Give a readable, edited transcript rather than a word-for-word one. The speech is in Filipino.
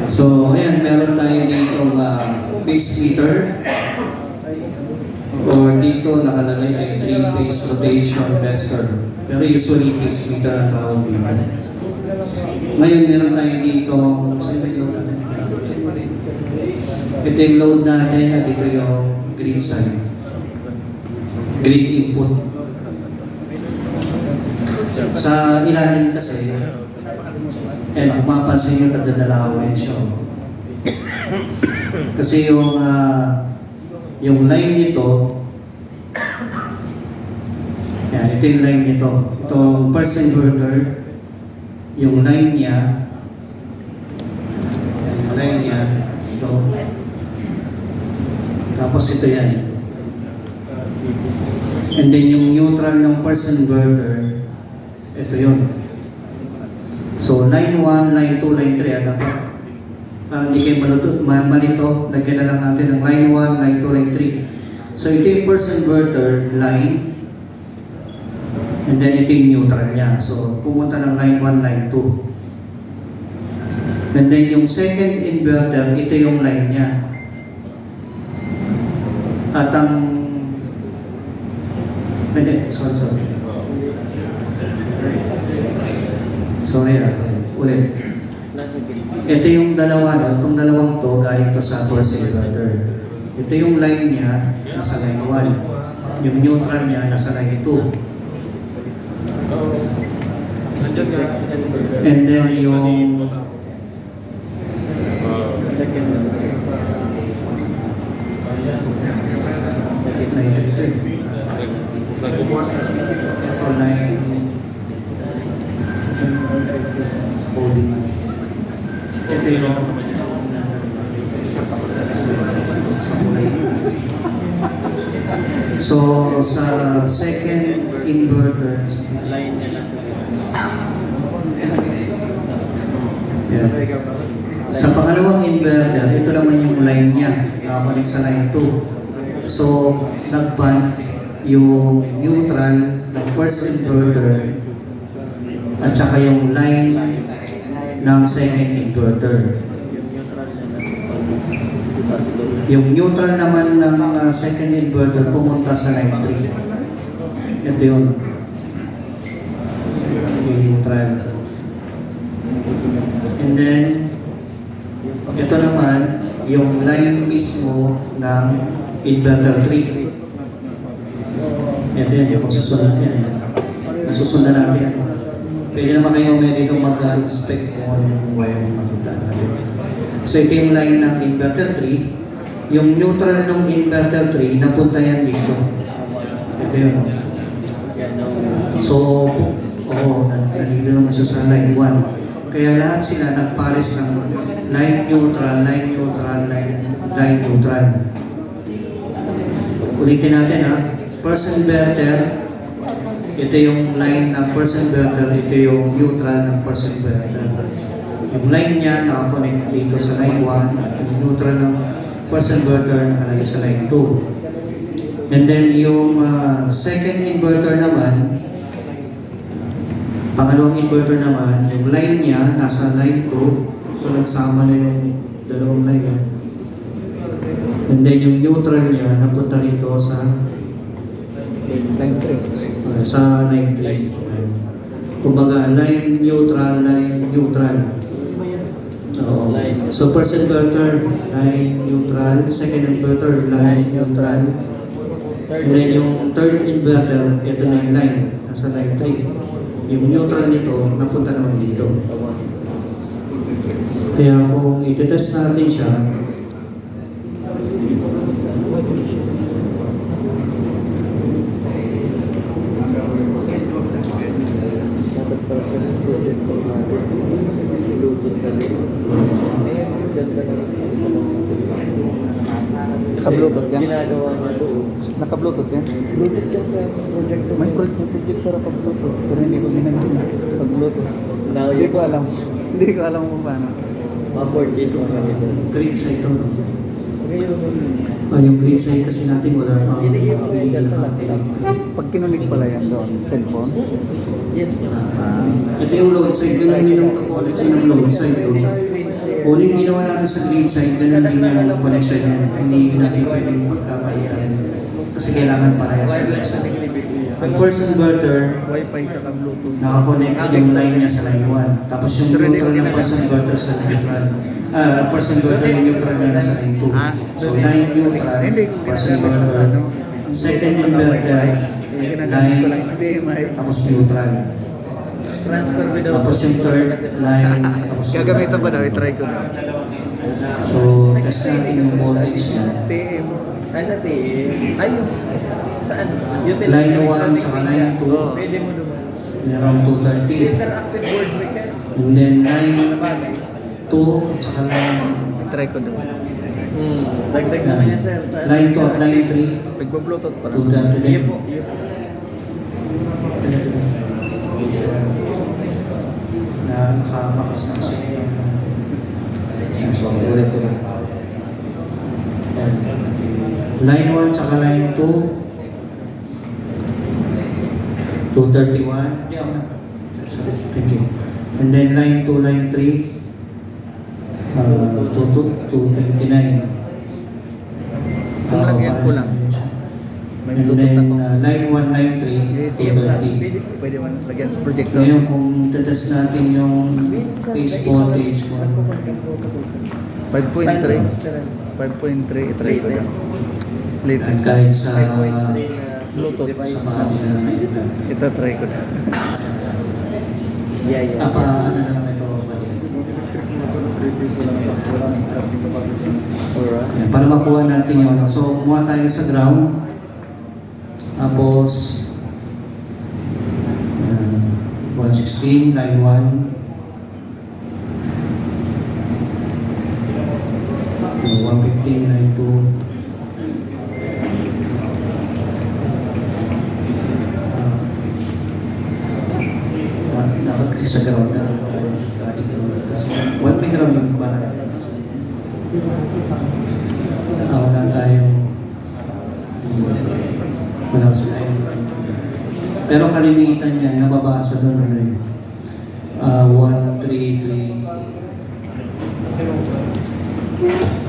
So, ayan, meron tayo dito pace meter. Or dito nakalagay ay 3-phase rotation tester. Pero usually pace meter ang tawag dito. Ngayon, meron tayo dito. Saan ba yung load natin? Ito yung load natin at ito yung green side. Green input. Sa ilalim kasi, kung mapapansin nyo, tagdadalawin siya. Kasi yung line nito, yan, ito yung line nito. Itong first inverter, yung line niya, ito. Tapos ito yan. And then yung neutral ng first inverter, ito yun. So, line 1, line 2, line 3, dapat hindi kayo malito, lagyan na lang natin ng line 1, line 2, line 3. So, ito yung first inverter line, and then ito yung neutral niya. So, pumunta ng line 1, line 2. And then yung second inverter, ito yung line niya. At ang sorry. Ulit. Ito yung dalawa, itong dalawang to, galing to sa first inverter. Ito yung line niya, nasa line 1. Yung neutral niya, nasa line 2. And then yung line 3. Line sa coding. Ito yung sa kulay. So, sa second inverter, sa pangalawang inverter, ito naman yung line niya, nakakonek sa line 2. So, nag-ban yung neutral ng first inverter at saka yung line ng second inverter. Yung neutral naman ng second inverter pumunta sa line 3. Ito yun. Yung neutral. And then, ito naman, yung line mismo ng inverter 3. Ito yan, yung susunod yan. Nasusundan natin. Pwede naman kayo may dito mag-inspect kung anong wire makita natin. So ito yung line ng inverter 3. Yung neutral ng inverter 3, napunta yan dito. Ito yun. So, nandito naman siya sa line 1. Kaya lahat sila nagpares ng line neutral, line neutral, line neutral. Ulitin natin ha. First inverter, ito yung line ng first inverter, ito yung neutral ng first inverter. Yung line niya naka-connect dito sa line 1 at yung neutral ng first inverter nakalagay sa line 2. And then yung second inverter naman, pangalawang inverter naman, yung line niya nasa line 2. So nagsama na yung dalawang line niya. And then yung neutral niya napunta rito sa line 3. Sa line 3. Kumbaga, line neutral, line neutral. So, first inverter, line neutral. Second inverter, line neutral. And then yung third inverter, ito na yung line. Nasa line 3. Yung neutral nito, napunta naman dito. Kaya kung itetest natin siya, Naka-Bluetooth yan? Ginagawa niya doon. Naka-Bluetooth yan? Bluetooth yan sa projector. May projector ako Bluetooth, pero hindi ko ginagawa pag-Bluetooth. Hindi ko alam. Hindi ko alam kung paano. Mga 4G mga ganito. green sa ito. Yung grade side kasi natin wala pang Pag kinunik pala yan doon, cellphone. Yes po. Ito yung load side, ganun din ang topology ng load side. Uling ginawa natin sa grade side, ganun din yung connection yan. Hindi natin pwedeng pagkamalitan. Kasi kailangan parehas sa ang first inverter, Wi-Fi sa Bluetooth. nakakonect yung line niya sa line 1. Tapos yung neutral ng first inverter sa neutral. First inverter yung neutral niya sa line 2. So line neutral, first inverter. Second inverter, Ang ginagamit ko lang line, is HDMI. tapos neutral. Transfer without. Tapos yung third line, tapos Gagamitan ko daw, i-try ko daw. So, test natin yung voltage niya. TM. Ay, sa TM. Ayun. Saan? Utility. Line 1 tsaka line 2, Pwede mo naman. meron 230. Interactive board breaker. And then line Sabagay. 2 tsaka line I-try ko daw. Dagdag naman yan, sir. line 2 at line 3, Nagbo-Bluetooth pa 230 din. Iyo po. Iyo po. Na nakapakas ng signal. So, ulit. Yan. Line 1 tsaka line 2, 231. Hindi ako na. Thank you. And then line 2, line 3, 229. Kulang yan, kulang. May And Bluetooth then ako. line 1, line 3, Yes, 230. Pwede man lagyan sa projector. Ngayon kung tetest natin yung base voltage kung ano. 5.3. 5.3, i-try ko daw. Latest. Kahit sa Bluetooth. sa mga Ito, try ko daw. Yeah, yeah. ano lang ito pati. Alright. Ayan, para makuha natin yun. So, kumuha tayo sa ground. Tapos, 116, line 1. 115, line 2. Dapat kasi sa ground na lang tayo. Kasi, may ground yung para. Wala tayong wala sa line. Pero kalimitan niya, nababasa doon ano yun. 133.